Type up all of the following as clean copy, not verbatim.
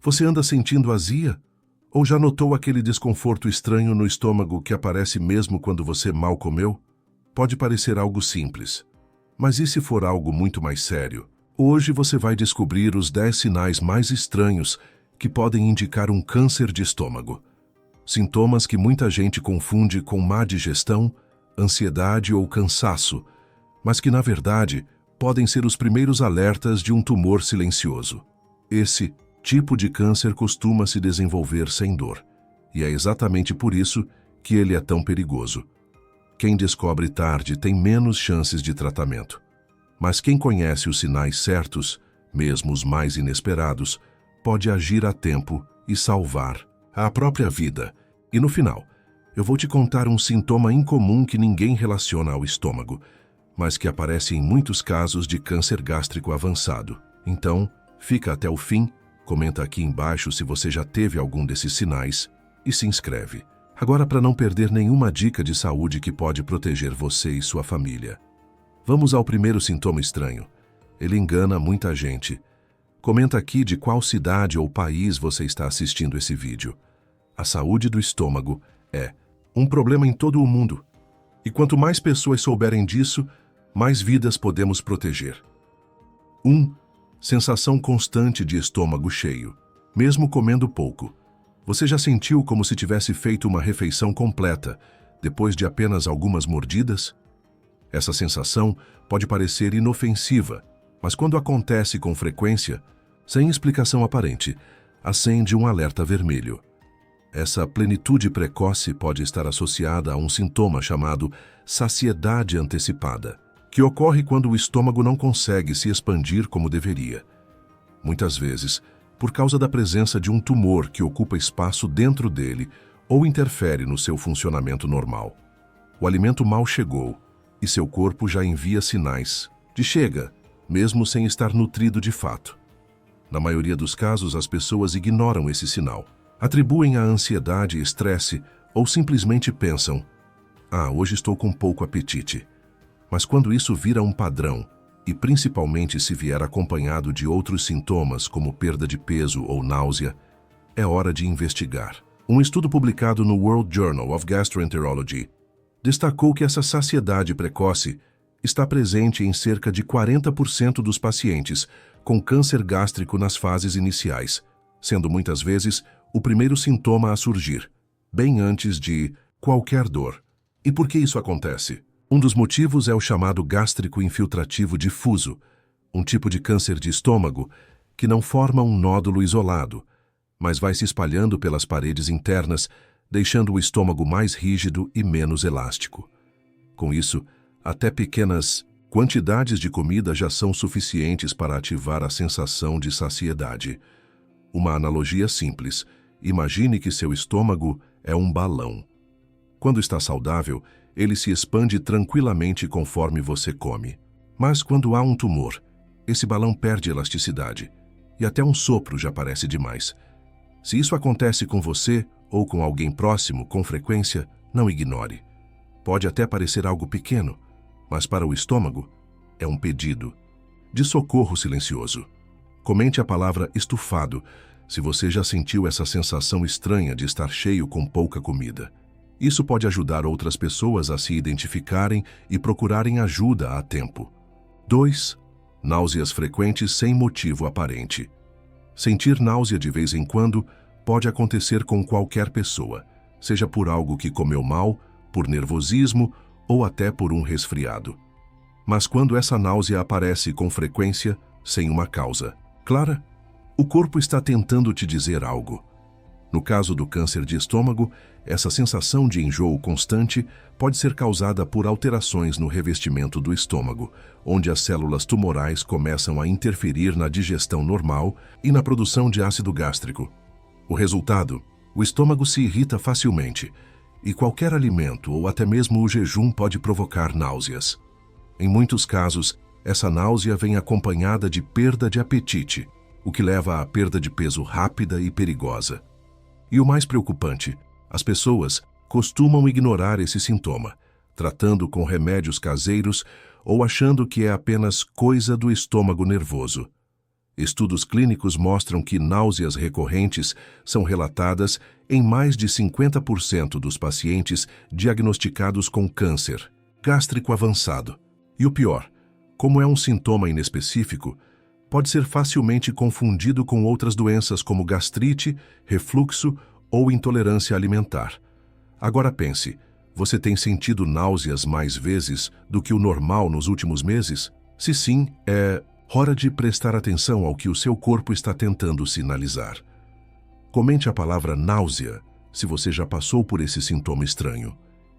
Você anda sentindo azia? Ou já notou aquele desconforto estranho no estômago que aparece mesmo quando você mal comeu? Pode parecer algo simples, mas e se for algo muito mais sério? Hoje você vai descobrir os 10 sinais mais estranhos que podem indicar um câncer de estômago. Sintomas que muita gente confunde com má digestão, ansiedade ou cansaço, mas que na verdade podem ser os primeiros alertas de um tumor silencioso. Esse tipo de câncer costuma se desenvolver sem dor, e é exatamente por isso que ele é tão perigoso. Quem descobre tarde tem menos chances de tratamento. Mas quem conhece os sinais certos, mesmo os mais inesperados, pode agir a tempo e salvar a própria vida. E no final, eu vou te contar um sintoma incomum que ninguém relaciona ao estômago, mas que aparece em muitos casos de câncer gástrico avançado. Então, fica até o fim, comenta aqui embaixo se você já teve algum desses sinais e se inscreve. Agora, para não perder nenhuma dica de saúde que pode proteger você e sua família. Vamos ao primeiro sintoma estranho. Ele engana muita gente. Comenta aqui de qual cidade ou país você está assistindo esse vídeo. A saúde do estômago é um problema em todo o mundo. E quanto mais pessoas souberem disso, mais vidas podemos proteger. 1. Sensação constante de estômago cheio, mesmo comendo pouco. Você já sentiu como se tivesse feito uma refeição completa, depois de apenas algumas mordidas? Essa sensação pode parecer inofensiva, mas quando acontece com frequência, sem explicação aparente, acende um alerta vermelho. Essa plenitude precoce pode estar associada a um sintoma chamado saciedade antecipada, que ocorre quando o estômago não consegue se expandir como deveria. Muitas vezes, por causa da presença de um tumor que ocupa espaço dentro dele ou interfere no seu funcionamento normal. O alimento mal chegou e seu corpo já envia sinais de chega, mesmo sem estar nutrido de fato. Na maioria dos casos, as pessoas ignoram esse sinal, atribuem à ansiedade e estresse ou simplesmente pensam: hoje estou com pouco apetite. Mas quando isso vira um padrão, e principalmente se vier acompanhado de outros sintomas como perda de peso ou náusea, é hora de investigar. Um estudo publicado no World Journal of Gastroenterology destacou que essa saciedade precoce está presente em cerca de 40% dos pacientes com câncer gástrico nas fases iniciais, sendo muitas vezes o primeiro sintoma a surgir, bem antes de qualquer dor. E por que isso acontece? Um dos motivos é o chamado gástrico infiltrativo difuso, um tipo de câncer de estômago que não forma um nódulo isolado, mas vai se espalhando pelas paredes internas, deixando o estômago mais rígido e menos elástico. Com isso, até pequenas quantidades de comida já são suficientes para ativar a sensação de saciedade. Uma analogia simples: imagine que seu estômago é um balão. Quando está saudável, ele se expande tranquilamente conforme você come. Mas quando há um tumor, esse balão perde elasticidade e até um sopro já parece demais. Se isso acontece com você ou com alguém próximo com frequência, não ignore. Pode até parecer algo pequeno, mas para o estômago é um pedido de socorro silencioso. Comente a palavra estufado se você já sentiu essa sensação estranha de estar cheio com pouca comida. Isso pode ajudar outras pessoas a se identificarem e procurarem ajuda a tempo. 2. Náuseas frequentes sem motivo aparente. Sentir náusea de vez em quando pode acontecer com qualquer pessoa, seja por algo que comeu mal, por nervosismo ou até por um resfriado. Mas quando essa náusea aparece com frequência, sem uma causa clara, o corpo está tentando te dizer algo. No caso do câncer de estômago, essa sensação de enjoo constante pode ser causada por alterações no revestimento do estômago, onde as células tumorais começam a interferir na digestão normal e na produção de ácido gástrico. O resultado: o estômago se irrita facilmente, e qualquer alimento ou até mesmo o jejum pode provocar náuseas. Em muitos casos, essa náusea vem acompanhada de perda de apetite, o que leva à perda de peso rápida e perigosa. E o mais preocupante, as pessoas costumam ignorar esse sintoma, tratando com remédios caseiros ou achando que é apenas coisa do estômago nervoso. Estudos clínicos mostram que náuseas recorrentes são relatadas em mais de 50% dos pacientes diagnosticados com câncer gástrico avançado. E o pior, como é um sintoma inespecífico, pode ser facilmente confundido com outras doenças como gastrite, refluxo ou intolerância alimentar. Agora pense, você tem sentido náuseas mais vezes do que o normal nos últimos meses? Se sim, é hora de prestar atenção ao que o seu corpo está tentando sinalizar. Comente a palavra náusea se você já passou por esse sintoma estranho.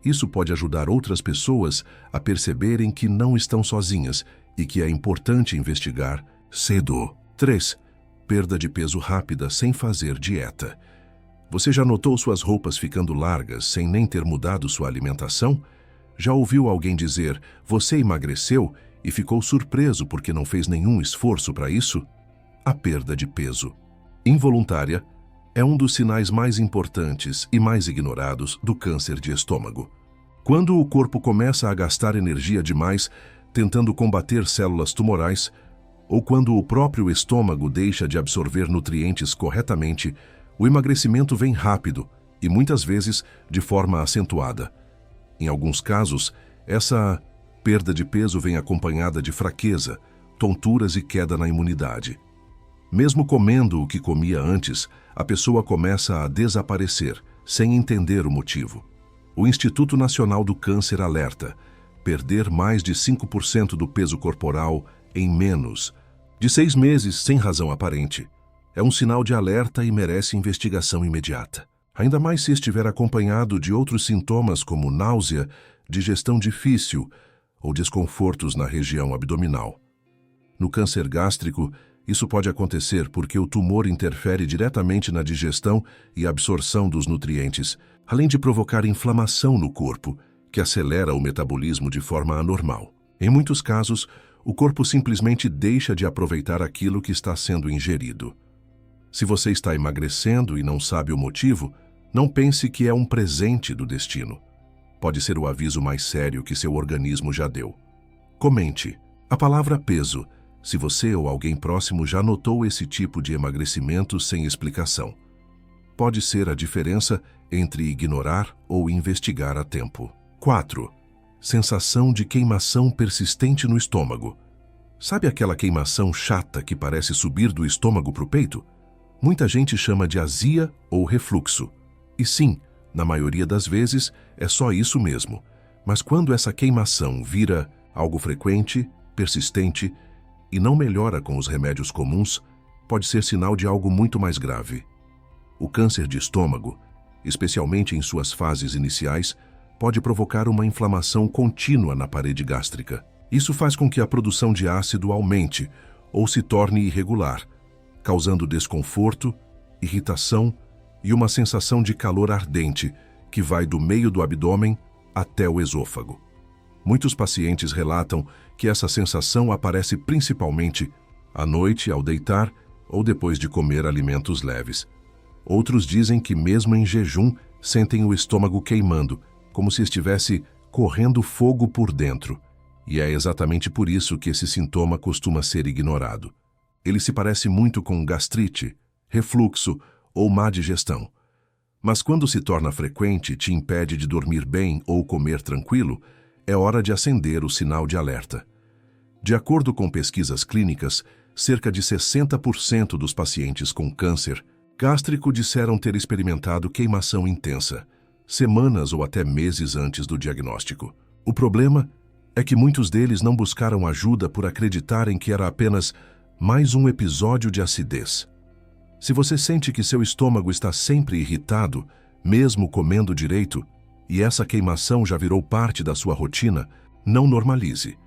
Isso pode ajudar outras pessoas a perceberem que não estão sozinhas e que é importante investigar cedo. 3. Perda de peso rápida sem fazer dieta. Você já notou suas roupas ficando largas sem nem ter mudado sua alimentação? Já ouviu alguém dizer, você emagreceu e ficou surpreso porque não fez nenhum esforço para isso? A perda de peso involuntária é um dos sinais mais importantes e mais ignorados do câncer de estômago. Quando o corpo começa a gastar energia demais tentando combater células tumorais, ou quando o próprio estômago deixa de absorver nutrientes corretamente, o emagrecimento vem rápido e muitas vezes de forma acentuada. Em alguns casos, essa perda de peso vem acompanhada de fraqueza, tonturas e queda na imunidade. Mesmo comendo o que comia antes, a pessoa começa a desaparecer, sem entender o motivo. O Instituto Nacional do Câncer alerta: perder mais de 5% do peso corporal em menos de 6 meses sem razão aparente é um sinal de alerta e merece investigação imediata. Ainda mais se estiver acompanhado de outros sintomas como náusea, digestão difícil ou desconfortos na região abdominal. No câncer gástrico, isso pode acontecer porque o tumor interfere diretamente na digestão e absorção dos nutrientes, além de provocar inflamação no corpo, que acelera o metabolismo de forma anormal. Em muitos casos, o corpo simplesmente deixa de aproveitar aquilo que está sendo ingerido. Se você está emagrecendo e não sabe o motivo, não pense que é um presente do destino. Pode ser o aviso mais sério que seu organismo já deu. Comente a palavra peso se você ou alguém próximo já notou esse tipo de emagrecimento sem explicação. Pode ser a diferença entre ignorar ou investigar a tempo. 4. Sensação de queimação persistente no estômago. Sabe aquela queimação chata que parece subir do estômago para o peito? Muita gente chama de azia ou refluxo. E sim, na maioria das vezes, é só isso mesmo. Mas quando essa queimação vira algo frequente, persistente e não melhora com os remédios comuns, pode ser sinal de algo muito mais grave. O câncer de estômago, especialmente em suas fases iniciais, pode provocar uma inflamação contínua na parede gástrica. Isso faz com que a produção de ácido aumente ou se torne irregular, causando desconforto, irritação e uma sensação de calor ardente que vai do meio do abdômen até o esôfago. Muitos pacientes relatam que essa sensação aparece principalmente à noite ao deitar ou depois de comer alimentos leves. Outros dizem que mesmo em jejum sentem o estômago queimando, como se estivesse correndo fogo por dentro. E é exatamente por isso que esse sintoma costuma ser ignorado. Ele se parece muito com gastrite, refluxo ou má digestão. Mas quando se torna frequente e te impede de dormir bem ou comer tranquilo, é hora de acender o sinal de alerta. De acordo com pesquisas clínicas, cerca de 60% dos pacientes com câncer gástrico disseram ter experimentado queimação intensa, semanas ou até meses antes do diagnóstico. O problema é que muitos deles não buscaram ajuda por acreditarem que era apenas mais um episódio de acidez. Se você sente que seu estômago está sempre irritado, mesmo comendo direito, e essa queimação já virou parte da sua rotina, não normalize.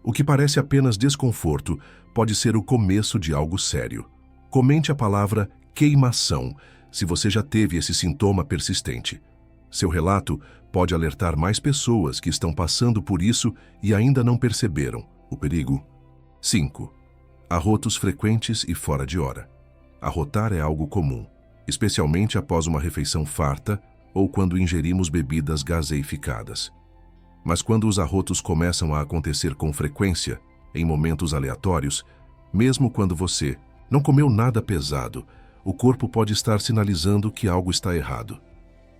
O que parece apenas desconforto pode ser o começo de algo sério. Comente a palavra queimação se você já teve esse sintoma persistente. Seu relato pode alertar mais pessoas que estão passando por isso e ainda não perceberam o perigo. 5. Arrotos frequentes e fora de hora. Arrotar é algo comum, especialmente após uma refeição farta ou quando ingerimos bebidas gaseificadas. Mas quando os arrotos começam a acontecer com frequência, em momentos aleatórios, mesmo quando você Não comeu nada pesado. O corpo pode estar sinalizando que algo está errado.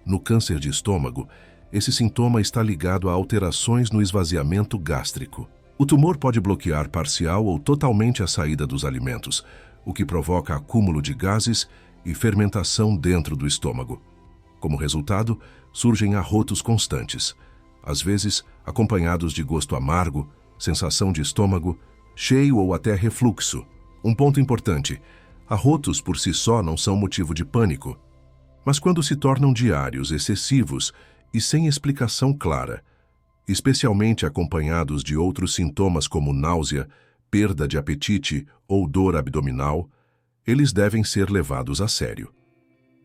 No câncer de estômago, esse sintoma está ligado a alterações no esvaziamento gástrico. O tumor pode bloquear parcial ou totalmente a saída dos alimentos, o que provoca acúmulo de gases e fermentação dentro do estômago. Como resultado, surgem arrotos constantes, às vezes acompanhados de gosto amargo, sensação de estômago cheio ou até refluxo. Um ponto importante: arrotos por si só não são motivo de pânico. Mas quando se tornam diários, excessivos e sem explicação clara, especialmente acompanhados de outros sintomas como náusea, perda de apetite ou dor abdominal, eles devem ser levados a sério.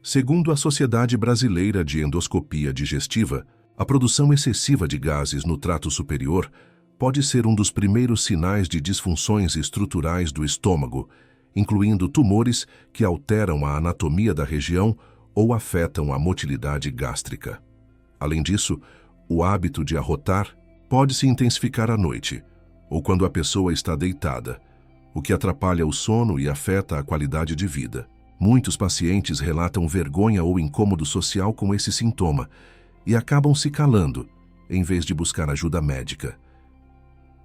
Segundo a Sociedade Brasileira de Endoscopia Digestiva, a produção excessiva de gases no trato superior pode ser um dos primeiros sinais de disfunções estruturais do estômago, incluindo tumores que alteram a anatomia da região ou afetam a motilidade gástrica. Além disso, o hábito de arrotar pode se intensificar à noite ou quando a pessoa está deitada, o que atrapalha o sono e afeta a qualidade de vida. Muitos pacientes relatam vergonha ou incômodo social com esse sintoma e acabam se calando, em vez de buscar ajuda médica.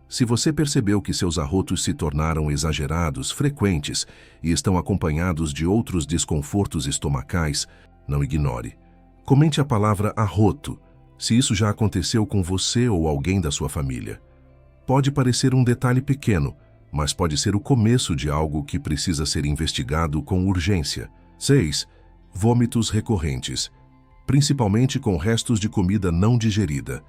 Se você percebeu que seus arrotos se tornaram exagerados, frequentes e estão acompanhados de outros desconfortos estomacais, não ignore. Comente a palavra arroto, se isso já aconteceu com você ou alguém da sua família. Pode parecer um detalhe pequeno, mas pode ser o começo de algo que precisa ser investigado com urgência. 6. Vômitos recorrentes, principalmente com restos de comida não digerida.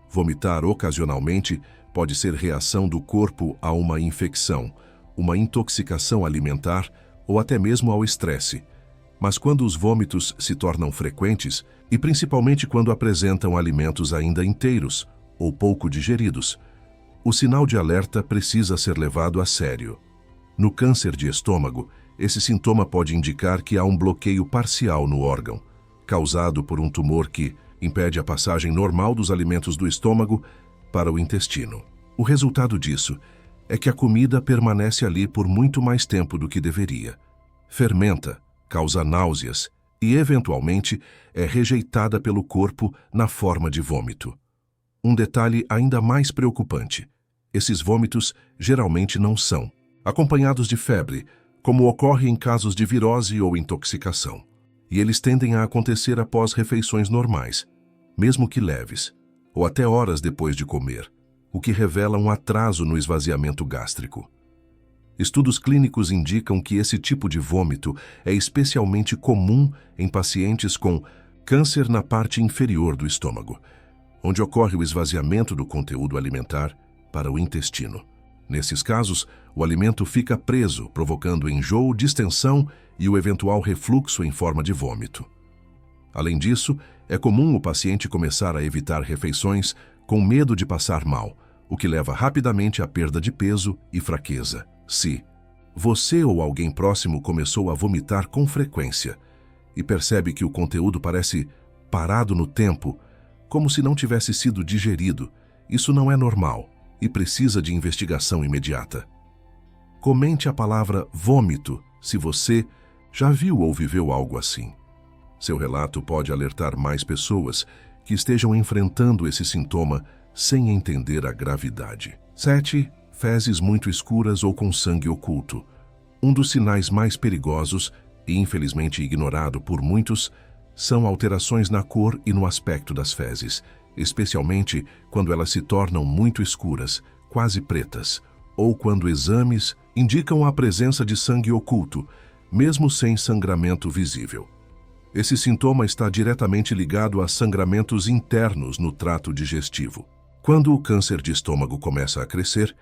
Vomitar ocasionalmente pode ser reação do corpo a uma infecção, uma intoxicação alimentar ou até mesmo ao estresse. Mas quando os vômitos se tornam frequentes, e principalmente quando apresentam alimentos ainda inteiros ou pouco digeridos, o sinal de alerta precisa ser levado a sério. No câncer de estômago, esse sintoma pode indicar que há um bloqueio parcial no órgão, causado por um tumor que impede a passagem normal dos alimentos do estômago para o intestino. O resultado disso é que a comida permanece ali por muito mais tempo do que deveria. Fermenta, causa náuseas e, eventualmente, é rejeitada pelo corpo na forma de vômito. Um detalhe ainda mais preocupante: esses vômitos geralmente não são acompanhados de febre, como ocorre em casos de virose ou intoxicação. E eles tendem a acontecer após refeições normais, mesmo que leves, ou até horas depois de comer, o que revela um atraso no esvaziamento gástrico. Estudos clínicos indicam que esse tipo de vômito é especialmente comum em pacientes com câncer na parte inferior do estômago, onde ocorre o esvaziamento do conteúdo alimentar para o intestino. Nesses casos, o alimento fica preso, provocando enjoo, distensão e o eventual refluxo em forma de vômito. Além disso, é comum o paciente começar a evitar refeições com medo de passar mal, o que leva rapidamente à perda de peso e fraqueza. Se você ou alguém próximo começou a vomitar com frequência e percebe que o conteúdo parece parado no tempo, como se não tivesse sido digerido, isso não é normal e precisa de investigação imediata. Comente a palavra vômito se você já viu ou viveu algo assim. Seu relato pode alertar mais pessoas que estejam enfrentando esse sintoma sem entender a gravidade. 7. Fezes muito escuras ou com sangue oculto. Um dos sinais mais perigosos, e infelizmente ignorado por muitos, são alterações na cor e no aspecto das fezes, especialmente quando elas se tornam muito escuras, quase pretas, ou quando exames indicam a presença de sangue oculto, mesmo sem sangramento visível. Esse sintoma está diretamente ligado a sangramentos internos no trato digestivo. Quando o câncer de estômago começa a crescer,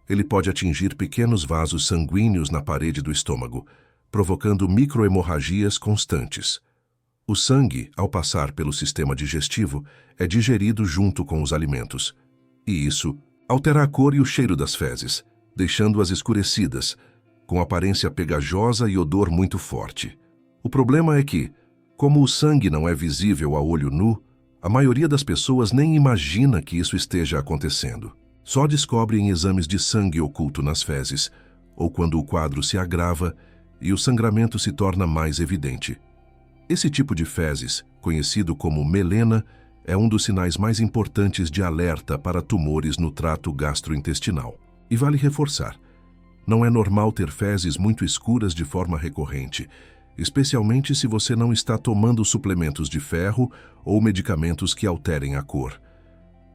ele pode atingir pequenos vasos sanguíneos na parede do estômago, provocando microhemorragias constantes. O sangue, ao passar pelo sistema digestivo, é digerido junto com os alimentos, e isso altera a cor e o cheiro das fezes, deixando-as escurecidas, com aparência pegajosa e odor muito forte. O problema é que, como o sangue não é visível a olho nu, a maioria das pessoas nem imagina que isso esteja acontecendo. Só descobre em exames de sangue oculto nas fezes, ou quando o quadro se agrava e o sangramento se torna mais evidente. Esse tipo de fezes, conhecido como melena, é um dos sinais mais importantes de alerta para tumores no trato gastrointestinal. E vale reforçar, não é normal ter fezes muito escuras de forma recorrente, especialmente se você não está tomando suplementos de ferro ou medicamentos que alterem a cor.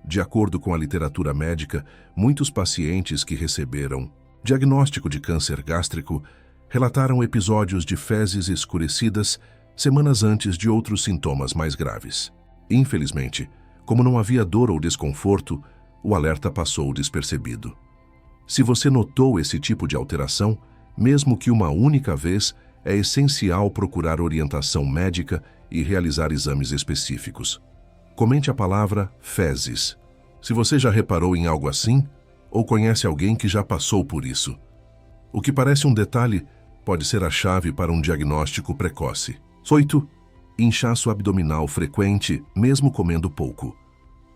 De acordo com a literatura médica, muitos pacientes que receberam diagnóstico de câncer gástrico relataram episódios de fezes escurecidas semanas antes de outros sintomas mais graves. Infelizmente, como não havia dor ou desconforto, o alerta passou despercebido. Se você notou esse tipo de alteração, mesmo que uma única vez, é essencial procurar orientação médica e realizar exames específicos. Comente a palavra fezes. Se você já reparou em algo assim, ou conhece alguém que já passou por isso. O que parece um detalhe pode ser a chave para um diagnóstico precoce. 8. Inchaço abdominal frequente, mesmo comendo pouco.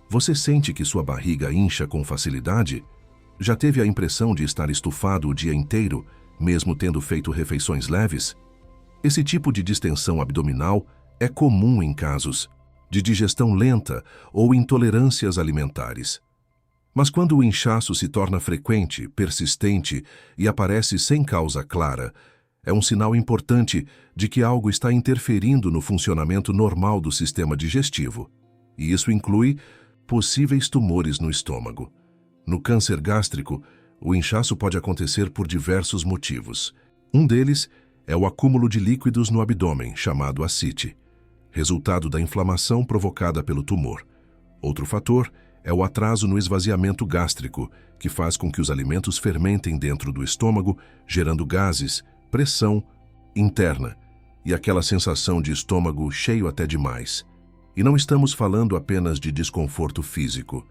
Você sente que sua barriga incha com facilidade? Já teve a impressão de estar estufado o dia inteiro, mesmo tendo feito refeições leves? Esse tipo de distensão abdominal é comum em casos de digestão lenta ou intolerâncias alimentares. Mas quando o inchaço se torna frequente, persistente e aparece sem causa clara, é um sinal importante de que algo está interferindo no funcionamento normal do sistema digestivo. E isso inclui possíveis tumores no estômago. No câncer gástrico, o inchaço pode acontecer por diversos motivos. Um deles é o acúmulo de líquidos no abdômen, chamado ascite, resultado da inflamação provocada pelo tumor. Outro fator é o atraso no esvaziamento gástrico, que faz com que os alimentos fermentem dentro do estômago, gerando gases, pressão interna e aquela sensação de estômago cheio até demais. E não estamos falando apenas de desconforto físico.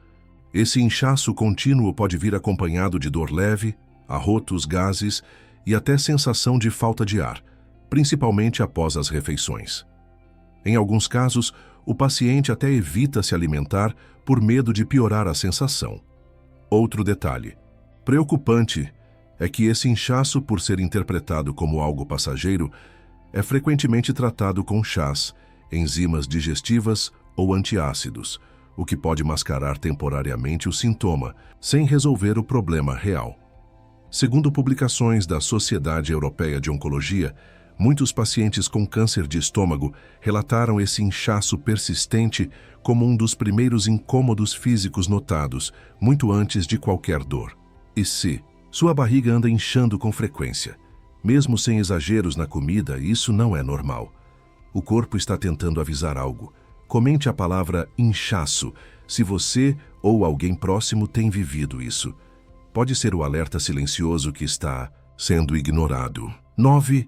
Esse inchaço contínuo pode vir acompanhado de dor leve, arrotos, gases e até sensação de falta de ar, principalmente após as refeições. Em alguns casos, o paciente até evita se alimentar por medo de piorar a sensação. Outro detalhe preocupante é que esse inchaço, por ser interpretado como algo passageiro, é frequentemente tratado com chás, enzimas digestivas ou antiácidos, o que pode mascarar temporariamente o sintoma, sem resolver o problema real. Segundo publicações da Sociedade Europeia de Oncologia, muitos pacientes com câncer de estômago relataram esse inchaço persistente como um dos primeiros incômodos físicos notados, muito antes de qualquer dor. E se sua barriga anda inchando com frequência, mesmo sem exageros na comida, isso não é normal. O corpo está tentando avisar algo. Comente a palavra inchaço se você ou alguém próximo tem vivido isso. Pode ser o alerta silencioso que está sendo ignorado. 9.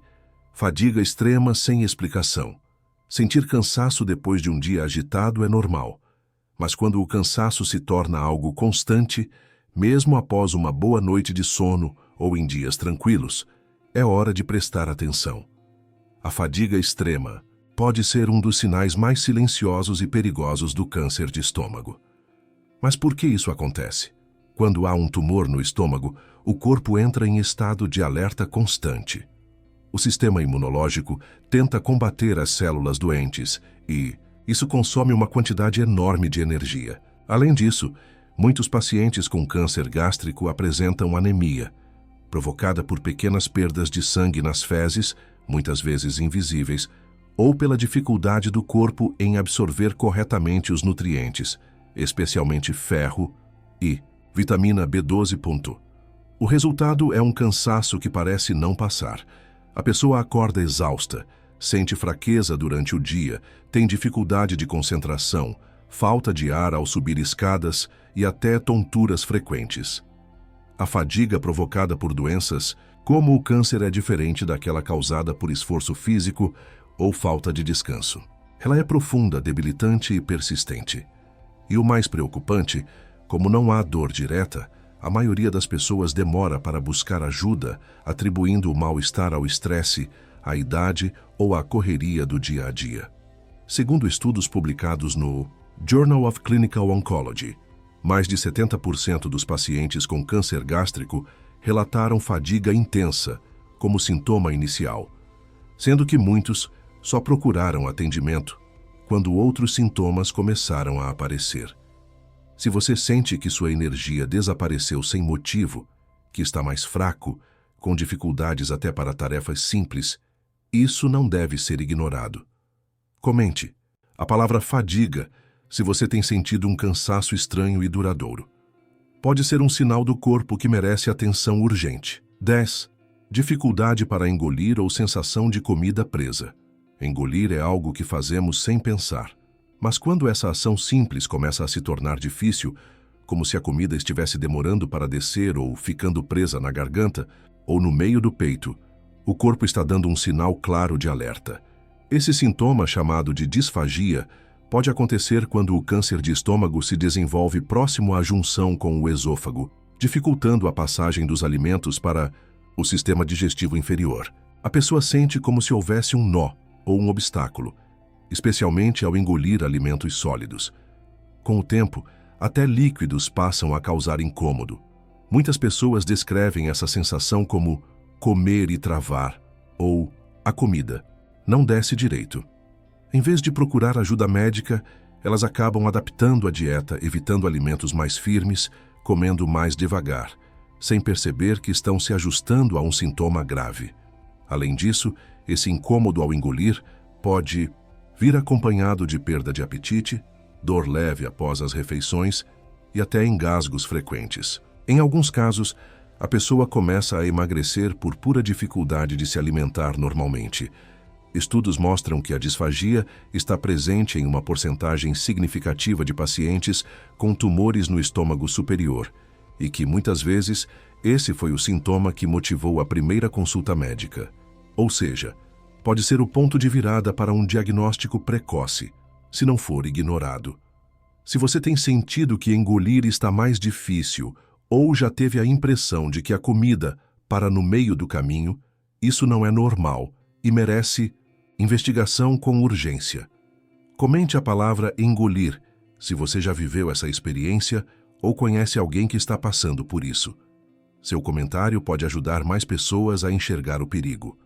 Fadiga extrema sem explicação. Sentir cansaço depois de um dia agitado é normal. Mas quando o cansaço se torna algo constante, mesmo após uma boa noite de sono ou em dias tranquilos, é hora de prestar atenção. A fadiga extrema pode ser um dos sinais mais silenciosos e perigosos do câncer de estômago. Mas por que isso acontece? Quando há um tumor no estômago, o corpo entra em estado de alerta constante. O sistema imunológico tenta combater as células doentes e isso consome uma quantidade enorme de energia. Além disso, muitos pacientes com câncer gástrico apresentam anemia, provocada por pequenas perdas de sangue nas fezes, muitas vezes invisíveis, ou pela dificuldade do corpo em absorver corretamente os nutrientes, especialmente ferro e vitamina B12. O resultado é um cansaço que parece não passar. A pessoa acorda exausta, sente fraqueza durante o dia, tem dificuldade de concentração, falta de ar ao subir escadas e até tonturas frequentes. A fadiga provocada por doenças, como o câncer, é diferente daquela causada por esforço físico ou falta de descanso. Ela é profunda, debilitante e persistente. E o mais preocupante, como não há dor direta, a maioria das pessoas demora para buscar ajuda, atribuindo o mal-estar ao estresse, à idade ou à correria do dia a dia. Segundo estudos publicados no Journal of Clinical Oncology, mais de 70% dos pacientes com câncer gástrico relataram fadiga intensa, como sintoma inicial, sendo que muitos só procuraram atendimento quando outros sintomas começaram a aparecer. Se você sente que sua energia desapareceu sem motivo, que está mais fraco, com dificuldades até para tarefas simples, isso não deve ser ignorado. Comente a palavra fadiga se você tem sentido um cansaço estranho e duradouro. Pode ser um sinal do corpo que merece atenção urgente. 10. Dificuldade para engolir ou sensação de comida presa. Engolir é algo que fazemos sem pensar. Mas quando essa ação simples começa a se tornar difícil, como se a comida estivesse demorando para descer ou ficando presa na garganta ou no meio do peito, o corpo está dando um sinal claro de alerta. Esse sintoma, chamado de disfagia, pode acontecer quando o câncer de estômago se desenvolve próximo à junção com o esôfago, dificultando a passagem dos alimentos para o sistema digestivo inferior. A pessoa sente como se houvesse um nó ou um obstáculo, especialmente ao engolir alimentos sólidos. Com o tempo, até líquidos passam a causar incômodo. Muitas pessoas descrevem essa sensação como comer e travar, ou a comida não desce direito. Em vez de procurar ajuda médica, elas acabam adaptando a dieta, evitando alimentos mais firmes, comendo mais devagar, sem perceber que estão se ajustando a um sintoma grave. Além disso, esse incômodo ao engolir pode vir acompanhado de perda de apetite, dor leve após as refeições e até engasgos frequentes. Em alguns casos, a pessoa começa a emagrecer por pura dificuldade de se alimentar normalmente. Estudos mostram que a disfagia está presente em uma porcentagem significativa de pacientes com tumores no estômago superior e que, muitas vezes, esse foi o sintoma que motivou a primeira consulta médica. Ou seja, pode ser o ponto de virada para um diagnóstico precoce, se não for ignorado. Se você tem sentido que engolir está mais difícil ou já teve a impressão de que a comida para no meio do caminho, isso não é normal e merece investigação com urgência. Comente a palavra engolir se você já viveu essa experiência ou conhece alguém que está passando por isso. Seu comentário pode ajudar mais pessoas a enxergar o perigo.